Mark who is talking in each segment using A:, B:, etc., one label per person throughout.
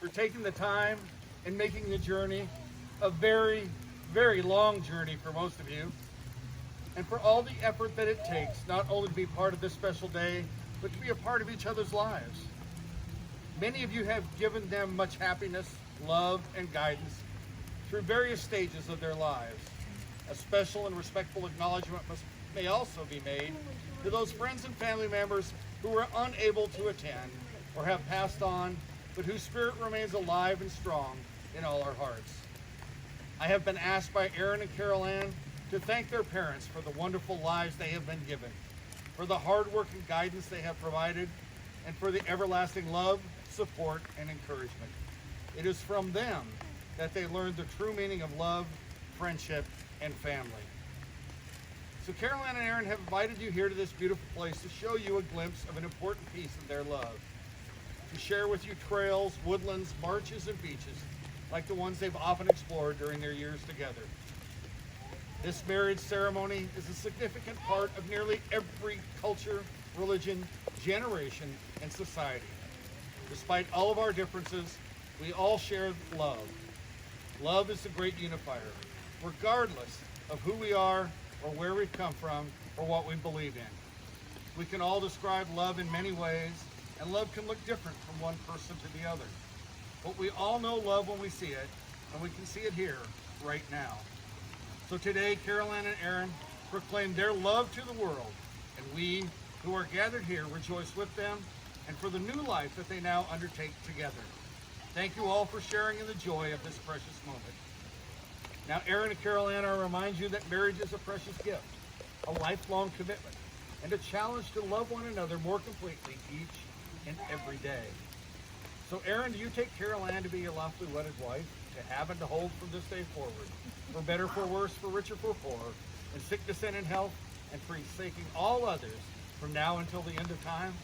A: for taking the time and making the journey a very, very long journey for most of you, and for all the effort that it takes not only to be part of this special day, but to be a part of each other's lives. Many of you have given them much happiness, love, and guidance through various stages of their lives. A special and respectful acknowledgement may also be made to those friends and family members who were unable to attend or have passed on, but whose spirit remains alive and strong in all our hearts. I have been asked by Aaron and Carolann to thank their parents for the wonderful lives they have been given, for the hard work and guidance they have provided, and for the everlasting love, support, and encouragement. It is from them that they learned the true meaning of love, friendship, and family. So Carolann and Aaron have invited you here to this beautiful place to show you a glimpse of an important piece of their love, to share with you trails, woodlands, marches, and beaches like the ones they've often explored during their years together. This marriage ceremony is a significant part of nearly every culture, religion, generation, and society. Despite all of our differences, we all share love. Love is the great unifier, regardless of who we are or where we've come from or what we believe in. We can all describe love in many ways, and love can look different from one person to the other. But we all know love when we see it, and we can see it here, right now. So today, Carolann and Aaron proclaim their love to the world, and we who are gathered here rejoice with them and for the new life that they now undertake together. Thank you all for sharing in the joy of this precious moment. Now, Aaron and Carolann, I remind you that marriage is a precious gift, a lifelong commitment, and a challenge to love one another more completely each and every day. So, Aaron, do you take Carolann to be your lawfully wedded wife, to have and to hold from this day forward, for better, for worse, for richer, for poor, in sickness and in health, and forsaking all others from now until the end of time?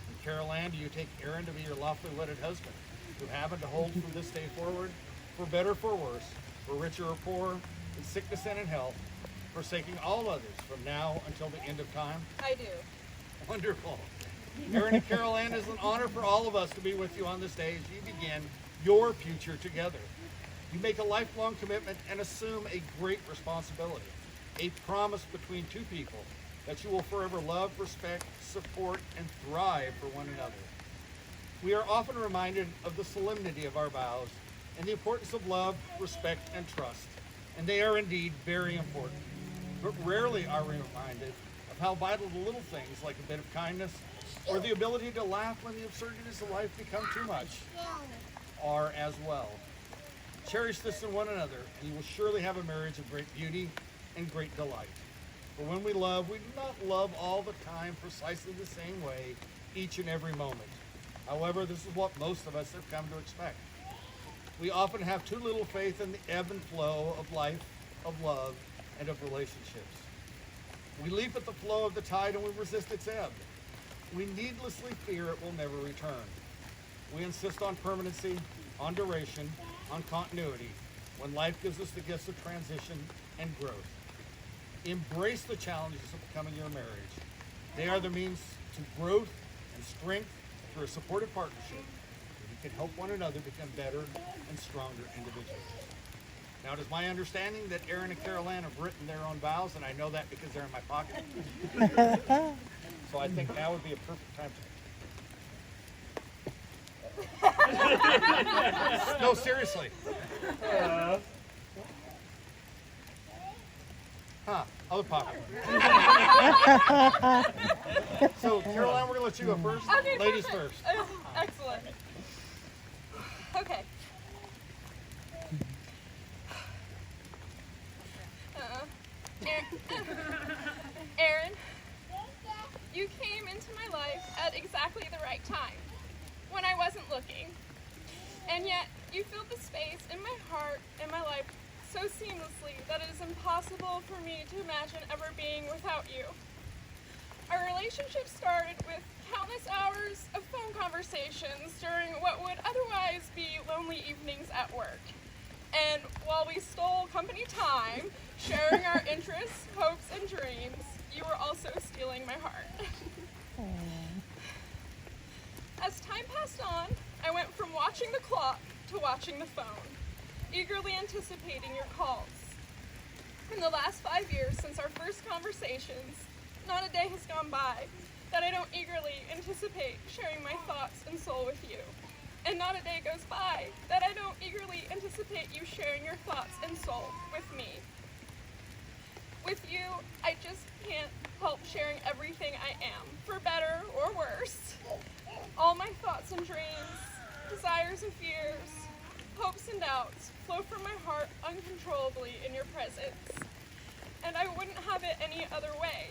A: And Carolann, do you take Aaron to be your lawfully wedded husband, to have and to hold from this day forward, for better, for worse, for richer or poor, in sickness and in health, forsaking all others from now until the end of time?
B: I do.
A: Wonderful. Aaron and Carolann, it is an honor for all of us to be with you on this day as you begin your future together. You make a lifelong commitment and assume a great responsibility, a promise between two people that you will forever love, respect, support, and thrive for one another. We are often reminded of the solemnity of our vows and the importance of love, respect, and trust, and they are indeed very important. But rarely are we reminded of how vital the little things like a bit of kindness or the ability to laugh when the absurdities of life become too much are as well. Cherish this in one another, and you will surely have a marriage of great beauty and great delight. For when we love, we do not love all the time precisely the same way each and every moment. However, this is what most of us have come to expect. We often have too little faith in the ebb and flow of life, of love, and of relationships. We leap at the flow of the tide and we resist its ebb. We needlessly fear it will never return. We insist on permanency, on duration, on continuity, when life gives us the gifts of transition and growth. Embrace the challenges of becoming your marriage. They are the means to growth and strength through a supportive partnership. We can help one another become better and stronger individuals. Now, it is my understanding that Aaron and Carolann have written their own vows, and I know that because they're in my pocket. So I think now would be a perfect time to... No, seriously. Other pocket. So, Carolann, we're going to let you go first.
B: Okay,
A: Ladies
B: perfect.
A: first.
B: Excellent. Okay. Aaron, you came into my life at exactly the right time, when I wasn't looking. And yet, you filled the space in my heart and my life so seamlessly that it is impossible for me to imagine ever being without you. Our relationship started with countless hours of phone conversations during what would otherwise be lonely evenings at work. And while we stole company time, sharing our interests, hopes, and dreams, you were also stealing my heart. As time passed on, I went from clock to watching the phone, eagerly anticipating your calls. In the last 5 years since our first conversations, not a day has gone by that I don't eagerly anticipate sharing my thoughts and soul with you. And not a day goes by that I don't eagerly anticipate you sharing your thoughts and soul with me. With you, I just can't help sharing everything I am, for better or worse. All my thoughts and dreams, desires and fears, hopes and doubts flow from my heart uncontrollably in your presence. And I wouldn't have it any other way.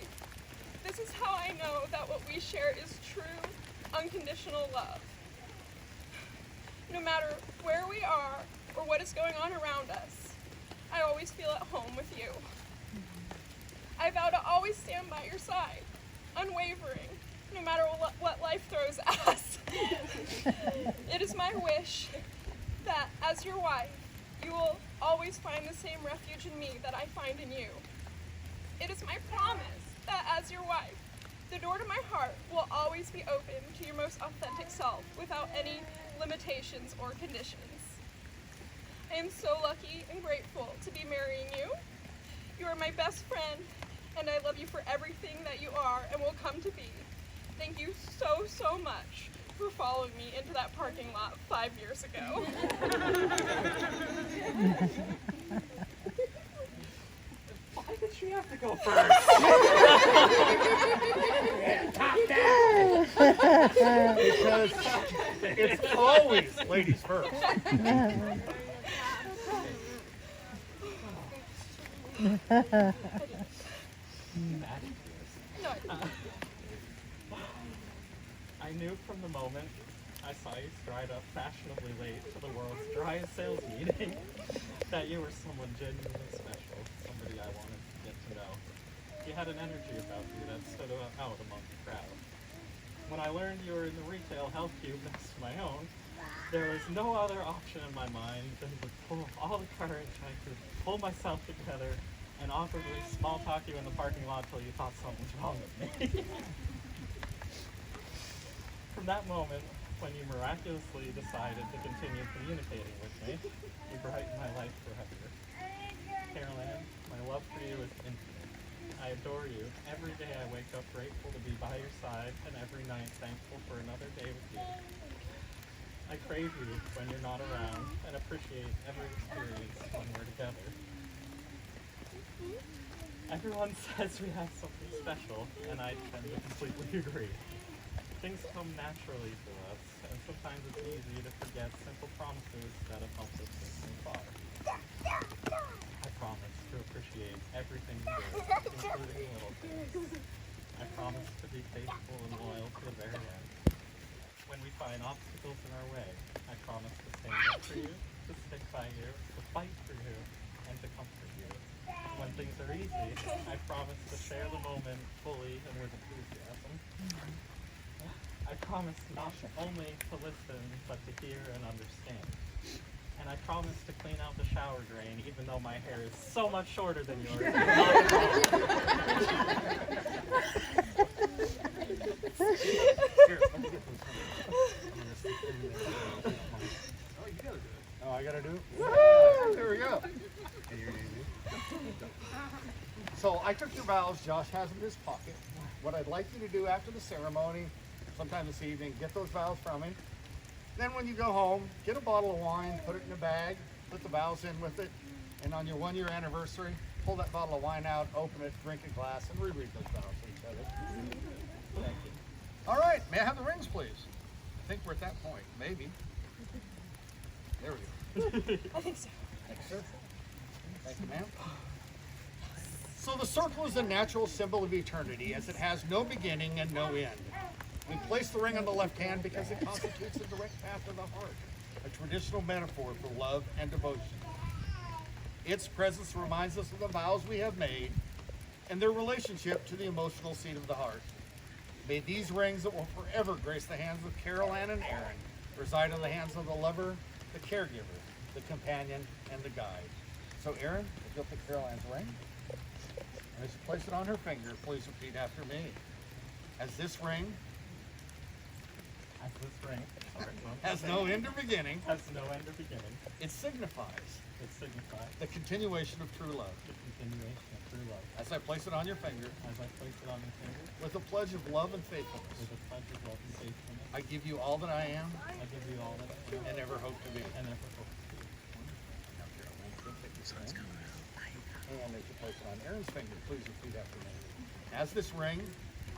B: This is how I know that what we share is true, unconditional love. No matter where we are or what is going on around us, I always feel at home with you. I vow to always stand by your side, unwavering, no matter what life throws at us. It is my wish that, as your wife, you will always find the same refuge in me that I find in you. It is my promise that, as your wife, the door to my heart will always be open to your most authentic self without any limitations or conditions. I am so lucky and grateful to be marrying you. You are my best friend, and I love you for everything that you are and will come to be. Thank you so, so much for following me into that parking lot 5 years ago.
C: Why did she have to go first?
A: Top that! Because it's always ladies first.
C: I knew from the moment I saw you stride up fashionably late to the world's driest sales meeting that you were someone genuinely special, somebody I wanted to get to know. You had an energy about you that stood out among the crowd. When I learned you were in the retail health cube next to my own, there was no other option in my mind than to pull all the courage I could pull myself together and awkwardly small talk you in the parking lot till you thought something was wrong with me. From that moment, when you miraculously decided to continue communicating with me, you brightened my life forever. Carolann, my love for you is infinite. I adore you. Every day I wake up grateful to be by your side, and every night thankful for another day with you. I crave you when you're not around, and appreciate every experience when we're together. Everyone says we have something special, and I tend to completely agree. Things come naturally to us, and sometimes it's easy to forget simple promises that have helped us get so far. I promise to appreciate everything you do, including little things. I promise to be faithful and loyal to the very end. When we find obstacles in our way, I promise to stand up for you, to stick by you, to fight for you, and to comfort you. When things are easy, I promise to share the moment fully and with enthusiasm. I promise not only to listen, but to hear and understand. And I promise to clean out the shower drain, even though my hair is so much shorter than yours.
A: Here, let me get those. I'm gonna stick them in there. Oh, you gotta do it. Oh, I gotta do it? Woo! There we go. So I took your vows. Josh has them in his pocket. What I'd like you to do after the ceremony, sometime this evening, get those vows from him. Then when you go home, get a bottle of wine, put it in a bag, put the vows in with it, and on your 1-year anniversary, pull that bottle of wine out, open it, drink a glass, and reread those vows to each other. Thank you. All right, may I have the rings, please? I think we're at that point, maybe. There we go.
B: I think so.
A: Thank you, sir. Thank you, ma'am. So the circle is a natural symbol of eternity, as it has no beginning and no end. We place the ring on the left hand because it constitutes a direct path to the heart, a traditional metaphor for love and devotion. Its presence reminds us of the vows we have made and their relationship to the emotional seat of the heart. May these rings that will forever grace the hands of Carolann and Aaron reside in the hands of the lover, the caregiver, the companion, and the guide. So Aaron, if you'll pick Carolann's ring, and as you place it on her finger, please repeat after me. As this ring
C: As this ring, sorry,
A: has no end or beginning,
C: has no end or beginning,
A: it signifies
C: it signifies
A: the continuation of true love.
C: the continuation of true love.
A: As I place it on your finger,
C: As I place it on your finger,
A: with a pledge of love and faithfulness,
C: with a pledge of love and faithfulness,
A: I give you all that I am
C: I give you all that I am
A: and ever hope to be.
C: and ever hope to be.
A: Now, Carolann, go take this ring. And as you place it on Aaron's finger, please repeat after me. As this ring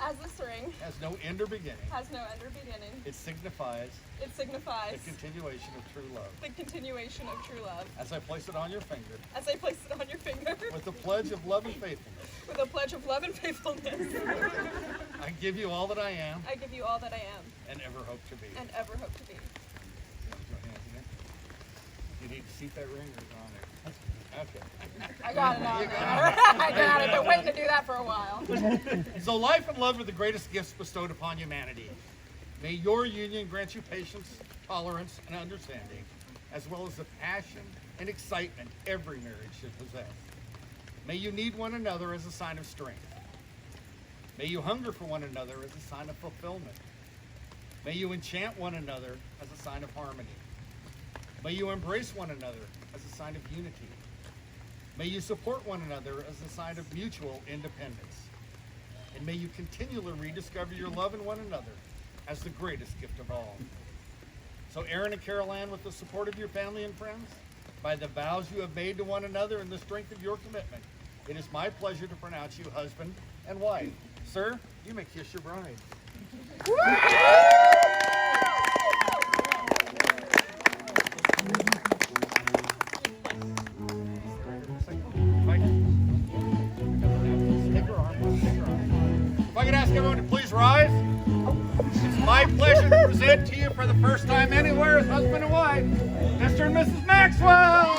B: As this ring
A: has no end or beginning,
B: has no end or beginning,
A: it signifies
B: it signifies
A: the continuation of true love.
B: the continuation of true love.
A: As I place it on your finger,
B: As I place it on your finger,
A: with a pledge of love and faithfulness,
B: with a pledge of love and faithfulness,
A: I give you all that I am
B: I give you all that I am
A: and ever hope to be.
B: and ever hope to be.
A: Raise your hands again. You need to seat that ring or is it on there? Okay.
B: I got it on there. I got it. Been waiting to do that for a while.
A: So life and love are the greatest gifts bestowed upon humanity. May your union grant you patience, tolerance, and understanding, as well as the passion and excitement every marriage should possess. May you need one another as a sign of strength. May you hunger for one another as a sign of fulfillment. May you enchant one another as a sign of harmony. May you embrace one another as a sign of unity. May you support one another as a sign of mutual independence. And may you continually rediscover your love in one another as the greatest gift of all. So Aaron and Carolann, with the support of your family and friends, by the vows you have made to one another and the strength of your commitment, it is my pleasure to pronounce you husband and wife. Sir, you may kiss your bride. If I could ask everyone to please rise. It's my pleasure to present to you for the first time anywhere as husband and wife, Mr. and Mrs. Maxwell.